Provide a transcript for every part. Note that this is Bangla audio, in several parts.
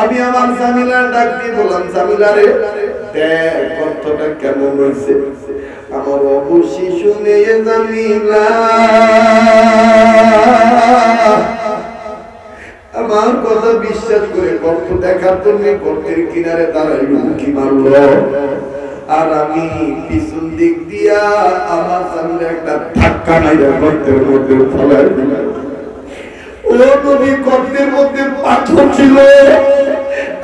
আমি আমার জামিলার ডাক দিয়ে বললাম, জামিলা রে দেখ কতটা কেমন হয়েছে। আমার অবশ্যই শুনে জামিলা আমার কথা বিশ্বাস করে গর্ত দেখার জন্য গর্তের কিনারে দাঁড়াই উঁকি মারল। আর আমি পিছন দিক দিয়া আমার সামনে একটা ধাক্কা মাইরা গর্তের মধ্যে ফেলাই দিলাম। ও নবী, গর্তের মধ্যে পাথর ছিল।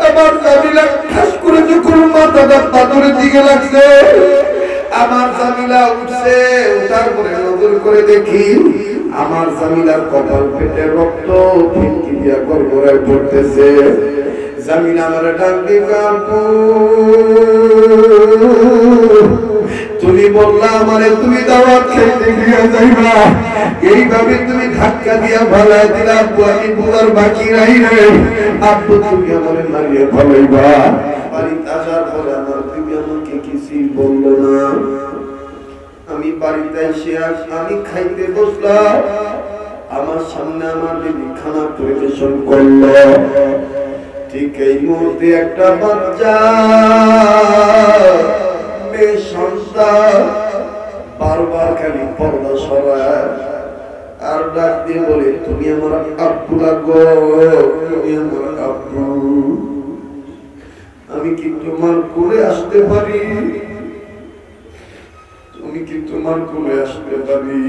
আমার জামিলা ঠাস করে যখন মাথাটা পাথরের দিকে লাগছে, আমার জামিলা উঠছে। তারপরে নজর করে দেখি আমার জামিলার কপাল পেটে রক্ত ফিনকি দিয়া গড়গড়ায় পড়তেছে। জামিলা আমার ডাক দিয়ে, আপু তুমি বললা আমারে তুমি দাওয়াত খাইতে গিয়া যাইবা, এইভাবে তুমি ধাক্কা দিয়া ভালাই দিলা। আব্বু আমি বুঝার বাকি নাই রে। আব্বু তুমি আমারে মারিয়া ভালাইবা। বাড়িতে আসার পরে আমার তুমি আমাকে কিছুই বললো না। আমি বাড়িতে এসে আমি খাইতে বসলাম। আমার সামনে আমার বিবি খানা পরিবেশন করলো। ঠিক এই মুহূর্তে একটা বাচ্চা মেয়ে সন্তান বারবার খালি পর্দা সরায় আর ডাক দিয়ে বলে, তুমি আমার আব্বু লাগো, তুমি আমার আব্বু। আমি কি তোমার কোলে আসতে পারি? তুমি কি তোমার কোলে আসতে পারি?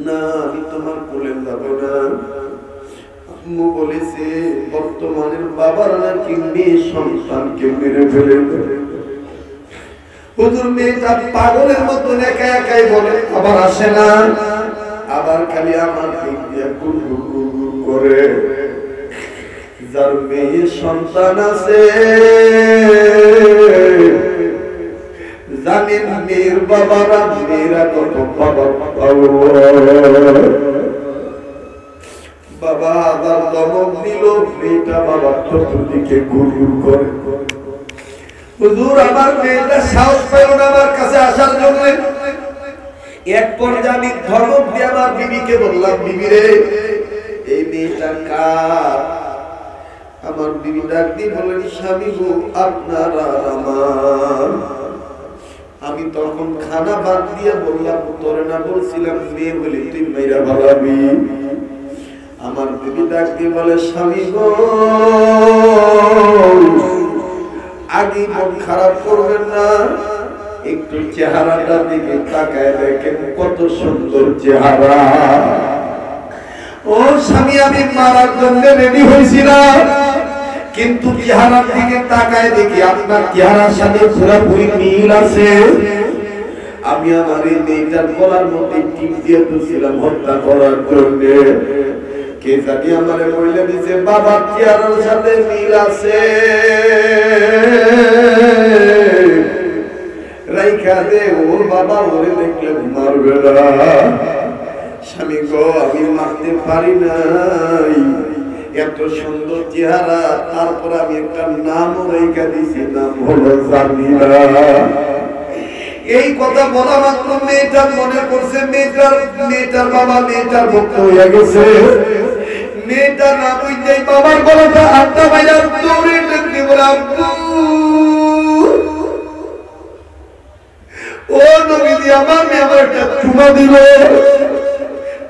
না, আমি তোমার কোলে যাব না। আম্মু বলেছে বর্তমানের বাবার নাকি মেয়ে সন্তানকে মেরে ফেলে। হুজুর, মেয়েটা পাগলের মতো একা একাই বলে, আবার আসে না, আবার খালি আমার দিক দিয়ে গুড় করে। যার মেয়ে সন্তান আছে জানেন মেয়ের বাবারা মেয়েরা কত বাবা বাবা আবার দমক দিল, মেয়েটা বাবার চতুর্দিকে ঘুর ঘুর করে। হুজুর, আমার মেয়েটা সাহস পেল না আমার কাছে আসার জন্য। এক পর্যায়ে আমি ধমক দিয়ে আমার বিবিকে বললাম, বিবি রে এই মেয়েটা কার? আমার বিবি ডাক দিয়ে বলেন, স্বামী গো আপনার আর আমার। আমি তখন খানা বাদ দিয়ে বললাম, তোরে না বলছিলাম মেয়ে বলে তুই মেয়েরা ভালাবি? আমার বিবি ডাক দিয়ে বলে, স্বামী গো আগে মন খারাপ করবেন না, একটু চেহারাটা দিকে তাকায় দেখেন কত সুন্দর চেহারা। ও স্বামী, আমি মারার জন্য রেডি হয়েছিলাম, কিন্তু চেহারার দিকে তাকায় দেখি আপনার চেহারার সাথে পুরোপুরি মিল আছে। আমি আমার এই মেয়েটার গলার মধ্যে টিপ দিয়ে দিয়েছিলাম হত্যা করার জন্য। কে জানি আমারে বলে দিছে বাবার চেহারার সাথে মিল আছে, রাইখা দে, ওর বাবা ওরে দেখলে মারবে না। স্বামী গো আমি মারতে পারি নাই, এত সুন্দর চেহারা, তারপর আমি একটা নাম রেখা দিছি, নাম হলো জামিলা। এই কথা বলা মাত্র মেয়েটা মনে করছে মেয়েটার বাবা মেয়েটার ভক্ত হয়ে গেছে। মেয়েটা না বুঝতে বাবার গলাটা আটটা বাইরে দৌড়ে টেনে বলে, আব্বু ও নবীজি আমার মেয়ে আমার একটা চুমা দিল।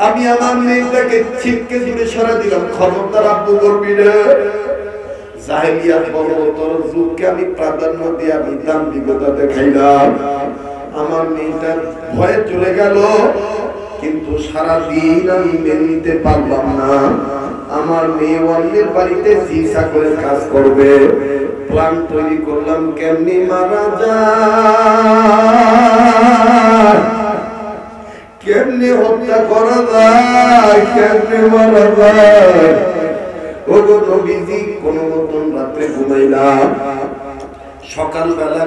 আমি আমার মেয়েটাকে ছিটকে জুড়ে সরা দিলাম, খবরদার আব্বু করবি না। জাহেলিয়াত বর্বরতর যুগকে আমি প্রাধান্য দিয়ে আমি দাম্ভিকতা দেখাইলাম। আমার মেয়েটা ভয়ে চলে গেল, কিন্তু সারাদিন আমি মেনে নিতে পারলাম না। আমার মেয়ে অন্যের বাড়িতে চিকিৎসা করে কাজ করবে। প্ল্যান তৈরি করলাম কেমনি মারা যায়, কেমনি হত্যা করা যায়, কেমনি মারা যায়। ও গো নবীজি, কোনো মতন রাত্রে ঘুমাইলাম। সকালবেলা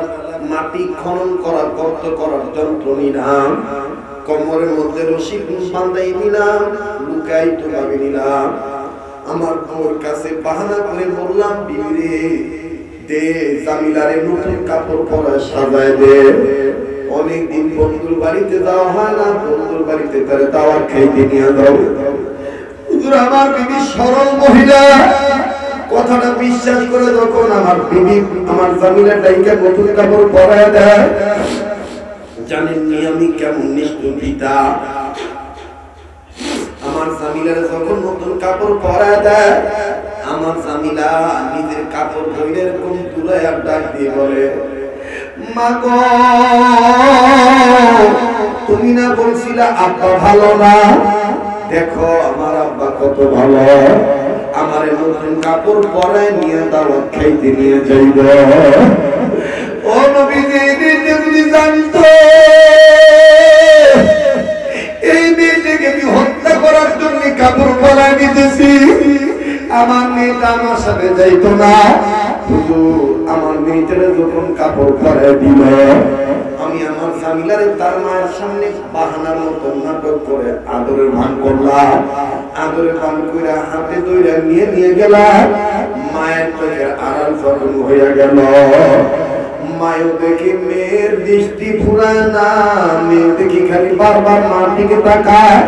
মাটি খনন করার গর্ত করার যন্ত্র নিলাম, কোমরের মধ্যে রশি বাঁধাই নিলাম, লুকাই তো ভাবে নিলাম। আমার বউর কাছে বাহানা করে বললাম, বিবি রে দে জামিলারে নতুন কাপড় পরা সাজায় দে। অনেকদিন বন্ধুর বাড়িতে যাওয়া হয় না, বন্ধুর বাড়িতে তারে দাওয়াত খাইতে নিয়ে যাও। হুজুর, আমার বিবি সরল মহিলা, কথাটা বিশ্বাস করে যখন আমার বিবি আমার জামিলা ডাইকা নতুন কাপড় পরায় দেয়, জানেননি আমি কেমন নিষ্ঠুর পিতা। আমার জামিলার যখন নতুন কাপড় পরায় দেয়, আমার জামিলা নিজের কাপড় ধরে এরকম তুলায় আর ডাক দিয়ে বলে, মা গো তুমি না বলছিলা আব্বা ভালো না, দেখো আমার আব্বা কত ভালো, আমার নতুন কাপড় পরায় নিয়ে দাওয়াত খাইতে নিয়ে যাইব। ও নবীজি যদি জানতো এই মেয়েটাকে আমি হত্যা করার জন্য কাপড় পরায় নিতেছি, আমার মেয়েটা আমার সাথে যাইতো না। শুধু আমার মেয়েটারে যখন কাপড় পরায় দিল, আমি আমার জামিলারে তার মায়ের সামনে বাহানার মতো নাটক করে আদরের ভান করলাম। আদরের ভান করে হাতে দইরা নিয়ে গেলাম। মায়ের চোখের আড়াল যখন হইয়া গেল, মায়ও দেখি মেয়ের দৃষ্টি ফুরায় না, মেয়ে দেখি খালি বারবার মার দিকে তাকায়।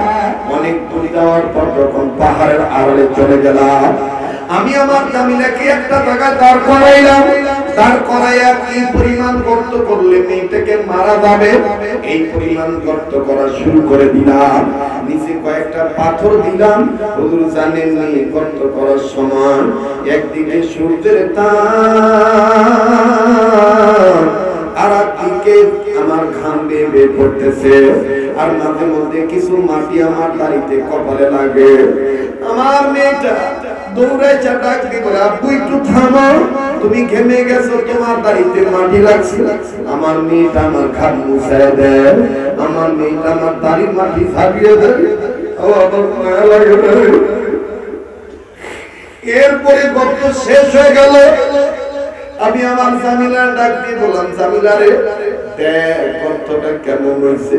অনেক দূর যাওয়ার পর যখন পাহাড়ের আড়ালে চলে গেলাম, আমি আমার জামিলাকে একটা জায়গায় দাঁড় করাইলাম। দাঁড় করাইয়া কি পরিমাণ গর্ত করলে মেয়েটাকে মারা যাবে, এই পরিমাণ গর্ত করা শুরু করে দিলাম। নিচে কয়েকটা পাথর দিলাম। হুজুর জানেন নি গর্ত করার সময় একদিকে সূর্যের তাপ আর একদিকে আমার ঘাম বেয়ে পড়তেছে, আর মাঝে মধ্যে কিছু মাটি আমার দাড়িতে কপালে লাগে। আমার মেয়েটা দৌড়ায় ডাক দিয়ে বলে, আব্বু একটু থামো, তুমি ঘেমে গেছো, তোমার দাড়িতে মাটি লাগছে। আমার মেয়েটা আমার ঘাম মুছায় দেয়, আমার মেয়েটা আমার দাড়ির মাটি ছাড়িয়ে দেয়। আমার মায়া লাগে। এরপরে গল্প শেষ হয়ে গেল। আমি আমার জামিলার ডাক দিয়ে বললাম, জামিলা রে দেখ গল্পটা কেমন হয়েছে।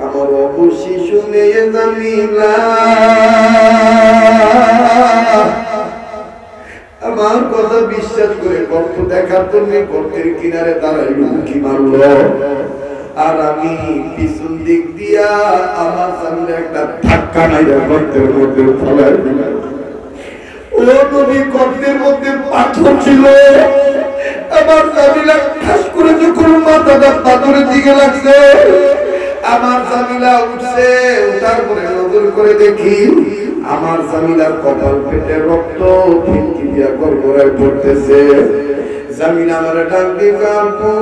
আমার অবশ্যই শুনে জামিলা আমার কথা বিশ্বাস করে গল্প দেখার জন্য গল্পের কিনারে দাঁড়াইল, কি মারল। আর আমি পিছন দিক দিয়া আমার সামনে একটা ধাক্কা নাইয়া গর্তের মধ্যে ফেলাই দিলাম। ও নবী, গর্তের মধ্যে পাথর ছিল। আমার জামিলা ঠাস করে যখন মাথাটা পাথরের দিকে লাগছে, আমার জামিলা উঠছে। তারপরে নজর করে দেখি আমার জামিলার কপাল পেটে রক্ত ফিনকি দিয়া গড়গড়ায় পড়তেছে। জামিলা আমার ডাক দিয়ে, কাকু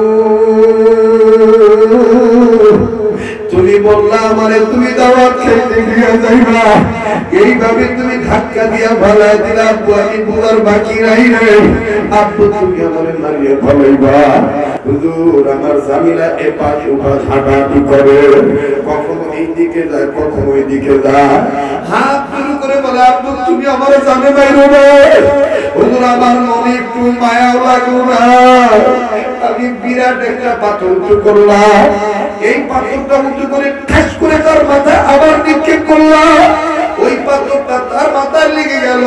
তুমি বললা আমারে তুমি দাওয়াত খাইতে গিয়া যাইবা, এইভাবে তুমি ধাক্কা দিয়া ভালাই দিলা। আব্বু আমি বুঝার বাকি নাই রে, আব্বু তুমি আমারে মারিয়ে ভালাইবা। হুজুর আমার জামিলা এপাশ ওপাশ হাঁটাহাঁটি করে, কখনো এই দিকে যায় কখনো ওই দিকে যায়, হাত শুরু করে বলে, আব্বু তুমি আমারে জানে বাইরো না। হুজুর আমার মনে একটু মায়াও লাগলো না। আমি বিরাট একটা পাথর উঁচু করলাম, এই পাথরটা উঁচু করে ঠাস করে তার মাথায় আবার নিক্ষেপ করলাম। ওই পাথরটা তার মাথায় লেগে গেল।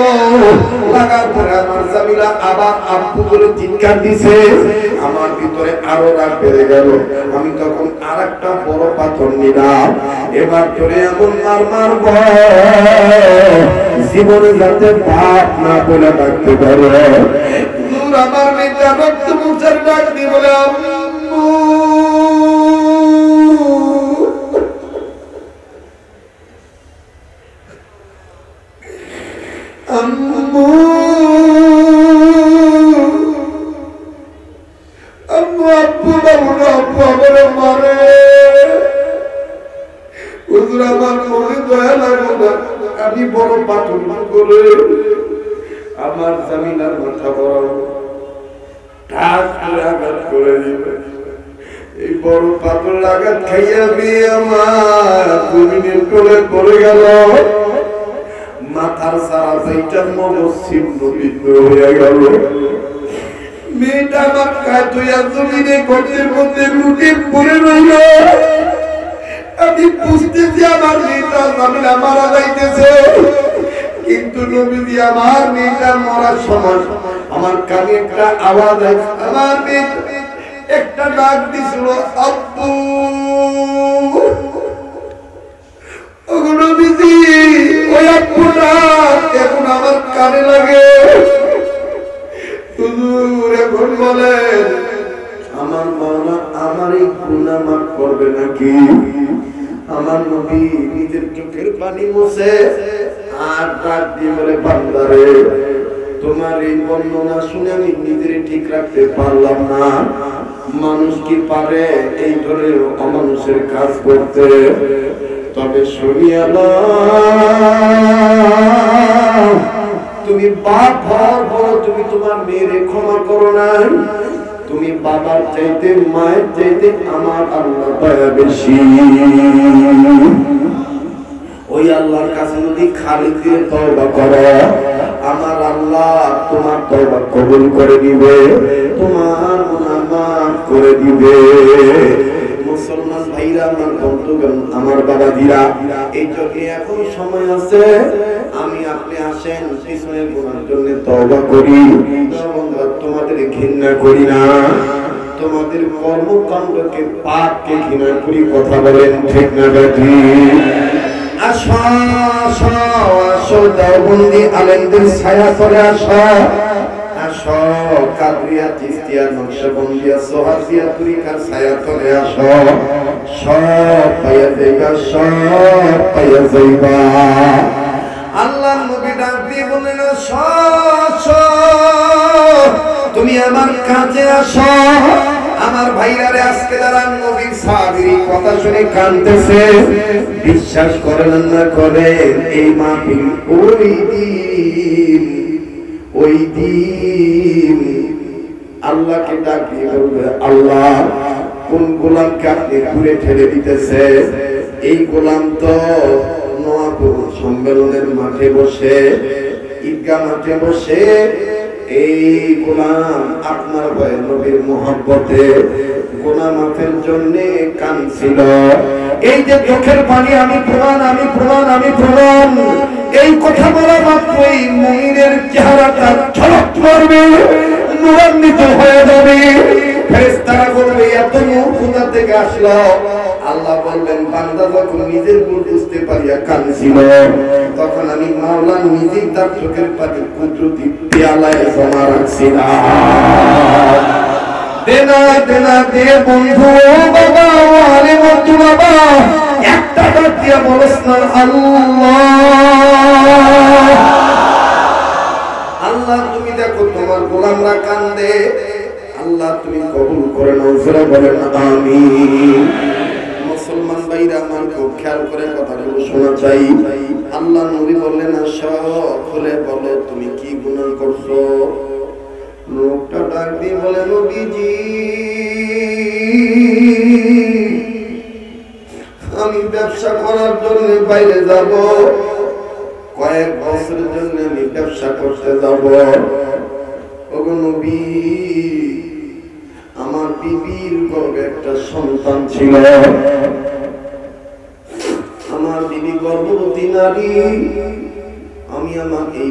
লাগার পরে আমার জামিলা আবার আব্বু বলে চিৎকার দিছে। আমার ভিতরে আরো রাগ বেড়ে গেল। আমি তখন আর একটা বড় পাথর নিলাম। এবার ধরে এমন মারব জীবনে যাতে বাপ না বলে ডাকতে পারে। আমার মেয়েটা রক্ত মুছার ডাক দিয়ে বলে, আম্মু আম্মু আম্মু আব্বু বাবু না, আব্বু আমারে মারে। হুজুর আমার মনে দয়া লাগে না। আমি বড় পাথর করে আমার জামিলার মাথা বড় ঠাস করে আঘাত করে দিবে। এই বড় পাথর আঘাত খাইয়া দিয়ে আমার জমিনের কোলে পড়ে গেল। মাথার সারা সেইটার মগজ ছিন্ন ভিন্ন হয়ে গেল। মেয়েটা আমার কাতুয়া জমিনে গর্তের মধ্যে লুটে পড়ে রইল। আমি বুঝতেছি আমার মেয়েটা জামিলা মারা যাইতেছে, কিন্তু নবীজি আমার মেয়েটা মরার সময় আমার কানে একটা আওয়াজ আসে। আমার মেয়েটা একটা ডাক দিছিল, আব্বু। ওগো নবীজি, ওই আব্বুটা এখন আমার কানে লাগে। বলেন আমার মাওলা আমার এই গুনাহ মাফ করবে নাকি? আমার নবী নিজের চোখের পানি মুছে আর ডাক দিয়ে বলে বান্দারে তোমার এই বর্ণনা শুনে আমি নিজের ঠিক রাখতে পারলাম না। মানুষ কি পারে এই ধরনের অমানুষের কাজ করতে? তবে শুনিয়া নাও তুমি বাপ হওয়ার পর তুমি তোমার মেয়েরে ক্ষমা করো নাই। তুমি বাবার চাইতে মায়ের চাইতে আমার আল্লাহ দয়া বেশি। ওই আল্লাহর কাছে যদি খালি দিয়ে তওবা করো আমার আল্লাহ তোমার তওবা কবুল করে দিবে, তোমার গুনাহ মাফ করে দিবে। মুসলমান ভাইরা আমার বন্ধুগণ আমার বাবাজিরা এই জন্য এখন সময় আছে আমি আপনি আসেন পিছনের গুনাহের জন্য তওবা করি। তোমাদের ঘৃণা করি না, তোমাদের কর্মকাণ্ডকে পাপকে ঘৃণা করি। কথা বলেন ঠিক না ঠিক? আসো আসো আসো দেওবন্দি আলেমদের ছায়া তলে আসো আসো কাদরিয়া চিশতিয়া নকশবন্দিয়া সোহাবিয়া তরিকার ছায়া তলে আসো। সব পাইয়া যাইবা, সব পাইয়া যাইবা। আল্লাহর নবী ডাক দিয়ে বললেন আসো তুমি আমার কাছে আসো। আমার ভাইরারে আজকে যারা নবীর সাহাবীর কথা শুনে কাঁদতেছে বিশ্বাস করেন না করেন এই মাহফিল ওই দিন আল্লাহকে ডাক দিয়ে বলবে আল্লাহ কোন গোলামকে আপনি ঘুরে ঠেলে দিতেছে? এই গোলাম তো নওয়াপুর সম্মেলনের মাঠে বসে ঈদগাহ মাঠে বসে এই গোলাম আপনার ভয়ে নবীর মহব্বতে গোলাম মাফের জন্য কাঁদছিল। এই যে চোখের পানি আমি প্রমাণ আমি প্রমাণ আমি প্রমাণ এই কথা বলা মাত্রই মুমিনের চেহারাটা ঝলক মারবে, নূরান্বিত হয়ে যাবে। ফেরেশতারা বলবে এত নূর কোথা থেকে আসলো? আল্লাহ বলবেন বান্দা যখন নিজের ভুল বুঝতে পারিয়া কাঁদছিল তখন আমি মাওলা নিজেই তার চোখের পানি কুদরতি পেয়ালায় জমা রাখছিলাম। দেনা দেনা দে বন্ধু বাবা আরে বন্ধু বাবা একটা ডাক দিয়া বলস না আল্লাহ। আল্লাহ তুমি দেখো তোমার গোলামরা কান্দে, আল্লাহ তুমি কবুল করে নাও। জোরে বলেন আমিন। মুসলমান ভাইরা আমার খুব খেয়াল করে কথাগুলো শোনা চাই। আল্লাহ নবী বললেন আসো খুলে বলো তুমি কি গুনাহ করছো? লোকটা ডাক দিয়ে বলে নবীজি আমি ব্যবসা করার জন্য বাইরে যাব, কয়েক বছরের জন্য আমি ব্যবসা করতে যাব। ওগো নবী আমার বিবির গর্ভে একটা সন্তান ছিল, আমার বিবি গর্ভবতী নারী। আমি আমার এই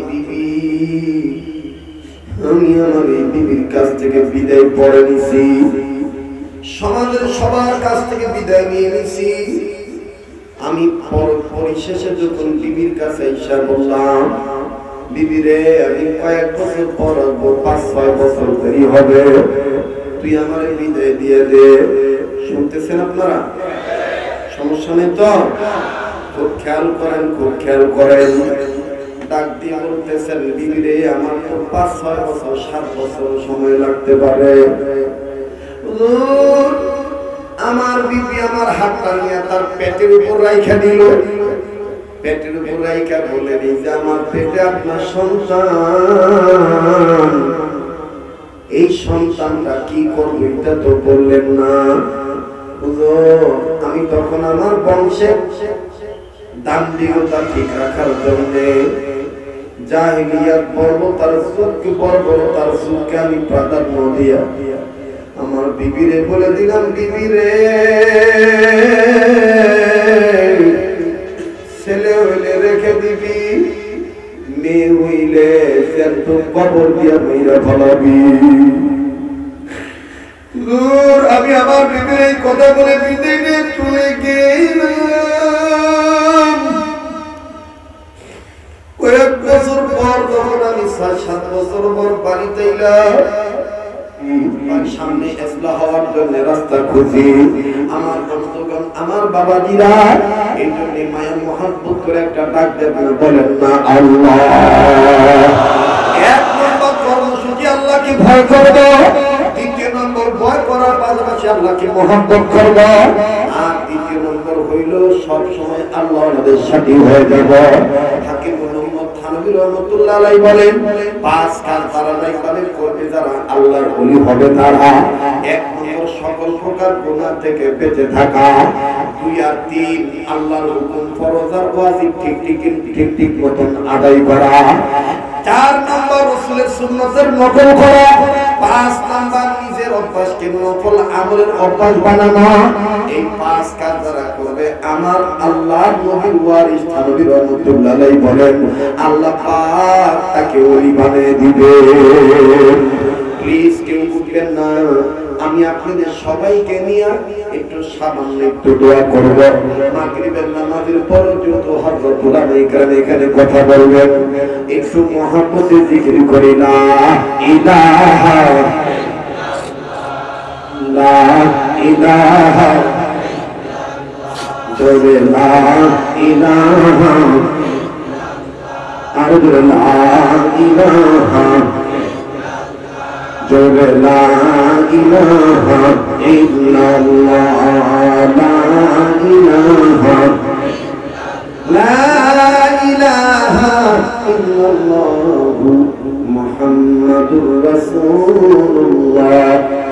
বিবির কাছ থেকে বিদায় পড়ে নিছি, সমাজের সবার কাছ থেকে বিদায় নিয়ে নিছি। আমি পরিশেষে যখন বিবির কাছে এসে বললাম বিবিরে আমি কয়েক বছর পর 5-6 বছর দেরি হবে, তুই আমার বিদায় দিয়ে দে। শুনতেছেন আপনারা? সমস্যা নেই তো? খুব খেয়াল করেন, খুব খেয়াল করেন। ডাক দিয়ে বলতেছেন বিবিরে আমার তো 5-6 বছর 7 বছর সময় লাগতে পারে। আমার বিবি আমার হাতটা নিয়ে তার পেটের উপর রাইখা দিল, পেটের উপর রাইখা বলেন যে আমার পেটে আপনার সন্তান, এই সন্তানটা কি করবে এটা তো বললেন না। আমি তখন আমার বংশের দাম্ভিকতা ঠিক রাখার জন্য জাহিলিয়াত বর্বরতার সুখকে আমি প্রাধান্য দিয়া আমার বিবিরে বলে দিলাম বিবিরে ছেলে হইলে রেখে দিবি, মেয়ে হইলে তো কবর দিয়া মেয়েরা ফলাবি। আমি আমার বিবির এই কথা বলে বিদায় নিয়ে চলে গেলাম। কয়েক বছর পর যখন আমি 6-7 বছর পর বাড়িতে এলাম, সামনে ইসলাহ হওয়ার জন্য রাস্তা খুঁজি। আমার বন্ধুগণ, আমার বাবাজিরা, এই জন্য মায়া মহব্বত করে একটা ডাক দেবেন, বলেন না আল্লাহ। এক নম্বর কর্মসূচি আল্লাহকে ভয় করব, দ্বিতীয় নম্বর ভয় করার পাশাপাশি আল্লাহকে মহব্বত করব, আর তৃতীয় নম্বর হইল সব সময় আল্লাহ আমাদের সাথী হয়ে যাব। হাকিম মুহাম্মদ থানভী রাহমাতুল্লাহ আলাইহি বলেন, পাঁচ কাজ তারা পালন করবে যারা আল্লাহর ওলি হবে তারা। এক নম্বর সকল প্রকার গুনাহ থেকে বেঁচে থাকা, দুই আর তিন আল্লাহর হুকুম ফরজ আর ওয়াজিব ঠিক মতন আদায় করা, চার নম্বর রাসূলের সুন্নাতের নকল করা, পাঁচ নম্বর নিজের অভ্যাসকে নফল আমলের অভ্যাস বানানো। এই পাঁচ কাজ যারা করবে আমার আল্লাহর নবী ওয়ারিস থানভী রাহমাতুল্লাহ আলাইহি বলেন, আল্লাহ পাক তাকে ওলি বানিয়ে দিবে। প্লিজ কেউ উঠবেন না, আমি আপনাদের সবাইকে নিয়ে একটু সামান্য একটু দোয়া করব। মাগরিবের নামাজের পর যত হযরত উলামা ইকরাম এখানে কথা বলবেন, একটু মুহাম্মদের জিকির করি, লা ইলাহা লা ইলাহা জোরে লা ইলাহা আর জোরে লা ইলাহা জোরে লা ইলাহা ইল্লাল্লাহ লা ইলাহা লা ইলাহা ইল্লাল্লাহ মুহাম্মাদুর রাসূলুল্লাহ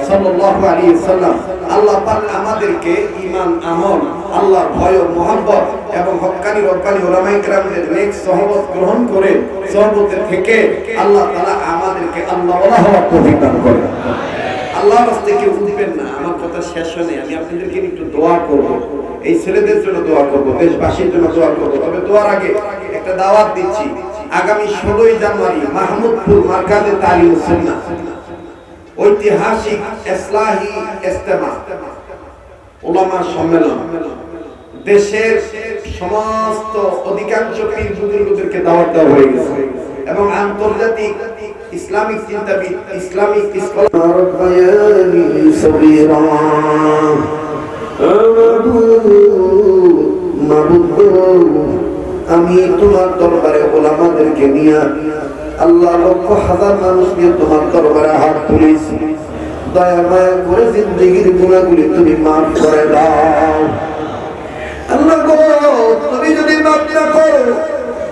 সাল্লাল্লাহু আলাইহি ওয়াসাল্লাম। আল্লাহ পাক আমাদেরকে ঈমান, আমল, আল্লাহর ভয় ও মহব্বত এবং হক্কানি রব্বানি উলামায়ে কেরামদের নেক সহবত গ্রহণ করে সহবতের থেকে আল্লাহ তাআলা আমাদেরকে আল্লাহওয়ালা হওয়ার তৌফিক দান করেন। আল্লাহর রাস্তে কেউ উঠবেন না। আমার কথা শেষ হয়নি, আমি আপনাদেরকে একটু দোয়া করব, এই ছেলেদের জন্য দোয়া করব, দেশবাসীর জন্য দোয়া করব। তবে দোয়ার আগে একটা দাওয়াত দিচ্ছি, আগামী 16ই জানুয়ারি মাহমুদপুর মারকাজে তালিমুস সুন্নাহ ঐতিহাসিক ইসলাহি ইজতেমা উলামা সম্মেলন, দেশের সমস্ত অধিকাংশ পীর বুজুর্গদেরকে দাওয়াত দেওয়া হয়ে গেছে এবং আন্তর্জাতিক ইসলামিক চিন্তাবিদ, ইসলামিক স্কলার আমি তোমার দরবারে উলামাদেরকে নিয়ে আল্লাহ লক্ষ হাজার মানুষ নিয়ে তোমার দরবারে হাত তুলেছি। দয়া মায়া করে জিন্দেগির গুনাহগুলি তুমি মাফ করে দাও। আল্লাহ গো, তুমি যদি মাফ না করো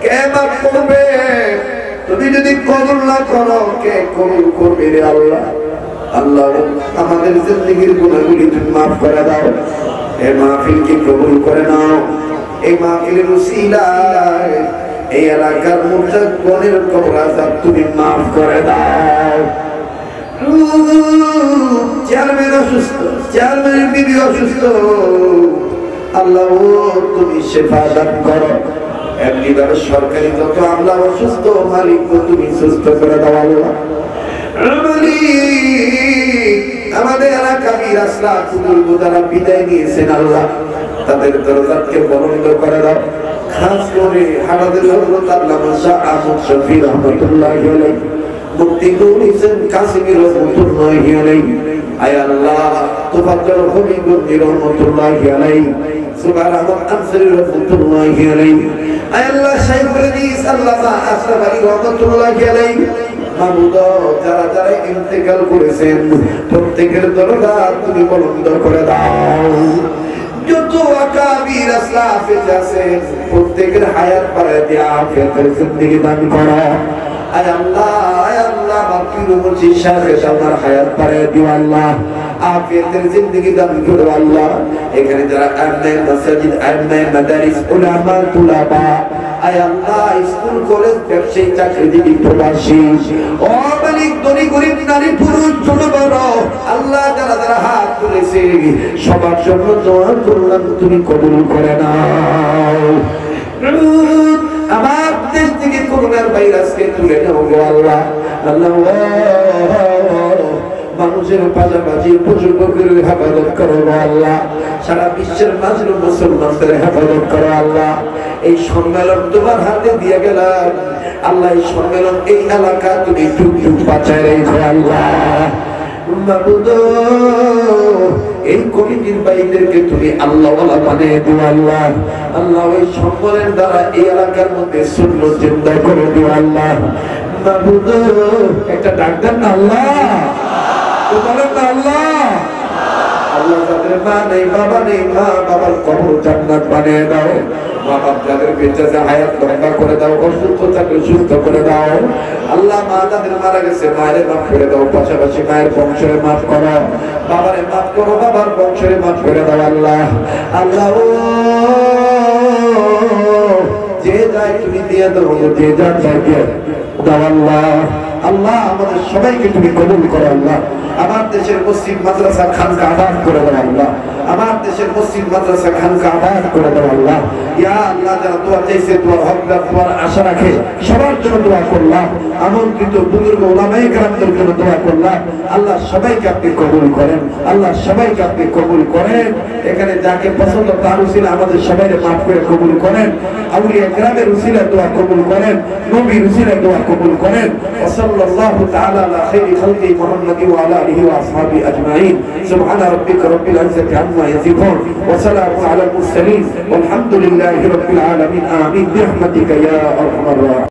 কে মাফ করবে? তুমি যদি কবুল না করো কে কবুল করবে রে আল্লাহ? আল্লাহ আমাদের জিন্দেগির গুনাহগুলি তুমি মাফ করে দাও। এই মাহফিলকে কবুল করে নাও। এই মাহফিলের উসিলায় এই এলাকার মুত্তাকিনের কবর আযাব তুমি মাফ করে দাও। চেয়ারম্যান অসুস্থ, চেয়ারম্যানের বিবি অসুস্থ, আল্লাহ তুমি শিফা দান করো। এমনিবার সরকারি যত আমলা অসুস্থ, মালিক তুমি সুস্থ করে দাও আল্লাহ। আমাদের এলাকা বিরাসলা বুজুর্গ যারা বিদায় নিয়েছেন আল্লাহ, তাদের দরজাকে বন্ধ করে দাও। খাস করে আমাদের হযরত আল্লামা শাহ আহমদ শফি রাহমাতুল্লাহি আলাইহি, মুফতি নূর হোসেন কাসিমি রাহমাতুল্লাহি আলাইহি, আয় আল্লাহ তোফাজ্জল হবিবুদ্দিন রাহমাতুল্লাহি আলাইহি, সুবহান আহমদ আনসারী রাহমাতুল্লাহি আলাইহি, আয় আল্লাহ শাইখুল হাদিস আল্লামা আশরাফ আলী রাহমাতুল্লাহি আলাইহি। মাহমুদ যারা যারা ইন্তেকাল করেছেন প্রত্যেকের দরজা তুমি বন্ধ করে দাও। যত আকাবির আসলাফ আছেন প্রত্যেকের হায়াত বাড়ায় দিয়া আফিয়াতের জিন্দেগি দান করো। আয় আল্লাহ বাকির মুর্শিদ শাহের আমার হায়াত বাড়ায় দিও আল্লাহ, আফিয়াতের জিন্দেগি দান করো আল্লাহ। এখানে যারা আইম্মায়ে মাসাজিদ, আইম্মায়ে মাদারিস, উলামা, তুলাবা, আয় আল্লাহ স্কুল কলেজ, ব্যবসায়ী, চাকরিজীবী, প্রবাসী, ও মালিক ধনী গরিব নারী পুরুষ ছোট বড় আল্লাহ যারা যারা হাত তুলেছে সবার জন্য দোয়া করলাম, তুমি কবুল করে নাও। আমার দেশ থেকে করোনার ভাইরাসকে তুলে নাও গো আল্লাহ। আল্লাহ মানুষের পাশাপাশি পশু পক্ষীর হেফাজত করো আল্লাহ, সারা বিশ্বের মাঝের মুসলমানদের হেফাজত করো আল্লাহ। এই সম্মেলন তোমার হাতে দিয়ে গেলাম আল্লাহ, এই সম্মেলন এই এলাকা তুমি যুগ যুগ বাঁচায় রেখো আল্লাহ। মাবুদ এই কমিটির ভাইদেরকে তুমি আল্লাহ ওয়ালা বানিয়ে দিও আল্লাহ। আল্লাহ ওই সম্মানের দ্বারা এই এলাকার মধ্যে সুন্নাত জিন্দা করে দিও আল্লাহ। মাবুদ একটা ডাক্তার না আল্লাহ, তো বলেন না আল্লাহ। আল্লাহ যাদের মা নেই বাবা নেই, মা বাবার কবর জান্নাত বানিয়ে দাও। মা বাপ যাদের বেঁচে আছে হায়াত লম্বা করে দাও, অসুস্থ থাকলে সুস্থ করে দাও আল্লাহ। মা যাদের মারা গেছে মায়ের মাফ করে দাও, পাশাপাশি মায়ের বংশের মাফ করো, বাবারে মাফ করো, বাবার বংশের মাফ করে দাও আল্লাহ। আল্লাহ যে যায় তুমি দিয়ে দাও, যে যার যায় দিয়ে দাও আল্লাহ। আল্লাহ আমাদের সবাইকে তুমি কবুল করো আল্লাহ। আমার দেশের মসজিদ মাদ্রাসা খানকা আবাদ করে দাও আল্লাহ। আমার দেশের মসজিদ মাদ্রাসা খানকা আবাদ করে দাও আল্লাহ। ইয়া আল্লাহ যারা দোয়া চাইছে, দোয়ার হকদার, দোয়ার আশা রাখে, সবার জন্য দোয়া করলাম। আমন্ত্রিত বুজুর্গ উলামায়ে কেরামদের জন্য দোয়া করলাম। আল্লাহ সবাইকে আপনি কবুল করেন, আল্লাহ সবাইকে আপনি কবুল করেন। এখানে যাকে পছন্দ তার উসিলা আমাদের সবাইকে মাফ করে কবুল করেন। আউলিয়া কেরামের উসিলা দোয়া কবুল করেন, নবীর উসিলা দোয়া কবুল করেন। সাল্লাল্লাহু তাআলা আলা খাইরি খালকি মুহাম্মাদি ওয়া আলা আলিহি ওয়া আসহাবিহি আজমাইন। সুবহানা রাব্বিকা রাব্বিল ইজ্জাতি আম্মা ইয়াসিফুন ওয়া সালামুন আলাল মুরসালিন ওয়ালহামদুলিল্লাহি রাব্বিল আলামিন। আমিন বিরহমাতিকা ইয়া আরহামার রাহিমিন।